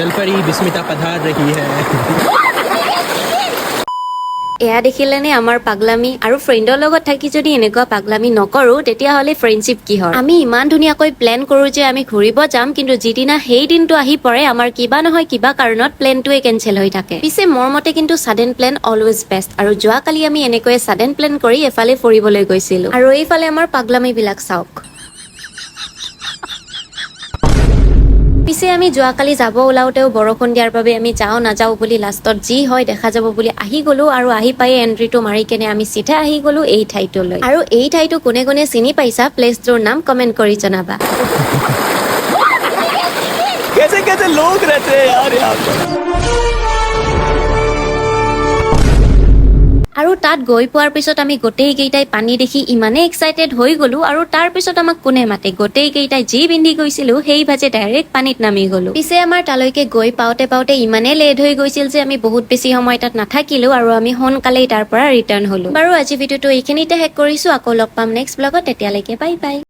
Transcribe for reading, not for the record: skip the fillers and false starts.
जलपरी बिस्मिता पधार रही है এয়া দেখিলেনে আমাৰ পাগলামি আৰু ফ্ৰেণ্ডৰ লগত থাকি যদি এনেকুৱা পাগলামি নকৰো তেতিয়া হলে ফ্ৰেণ্ডশিপ কিহৰ আমি ইমান ধুনীয়াকৈ প্ল্যান কৰো যে আমি ঘুৰিব যাম কিন্তু যিদিনা সেই দিনটো আহি পৰে আমাৰ কিবা নহয় কিবা কাৰণত প্ল্যানটোৱে কেনসেল হৈ থাকে পিছে মোৰ মতে কিন্তু সাডেন প্ল্যান অলৱেজ বেষ্ট আৰু যোৱাকালি আমি এনেকৈ সাডেন প্ল্যান কৰি এফালে ফুৰিবলৈ গৈছিলো আৰু এইফালে আমাৰ পাগলামি বিলাক চাওক পিছে আমি যোৱাকালি যাব ওলাওতেও বৰষুণ দিয়াৰ বাবে আমি যাও নাযাও বুলি লাষ্টত যি হয় দেখা যাব বুলি আহি গলো আৰু আহি পাই এন্ট্ৰিটো মাৰি কেনে আমি সিধা আহি গলো এই ঠাইটোলৈ আৰু এই ঠাইটো কোনে কোনে চিনি পাইছা প্লেছটোৰ নাম কমেন্ট কৰি জনাবা कैसे कैसे लोग रहते हैं यार यहाँ पर আৰু তাত গৈ পোৱাৰ পিছত আমি গোটেই কেইটাই পানী দেখি ইমানে এক্সাইটেড হৈ গলো আৰু তাৰ পিছত আমাক কোনে মাতে গোটেই কেইটাই যি বিন্ধি গৈছিলো সেই ভাজে ডাইৰেক্ট পানীত নামি গলো পিছে আমাৰ তালৈকে গৈ পাওতে ইমানে লেট হৈ গৈছিল যে আমি বহুত বেছি সময় তাত নাথাকিলো আৰু আমি সোনকালেই তাৰ পৰা ৰিটাৰ্ণ হলো বাৰু আজি ভিডিঅ'টো এইখিনিতে শেষ কৰিছো আকৌ লগ পাম নেক্সট ব্লগত তেতিয়ালৈকে বাই বাই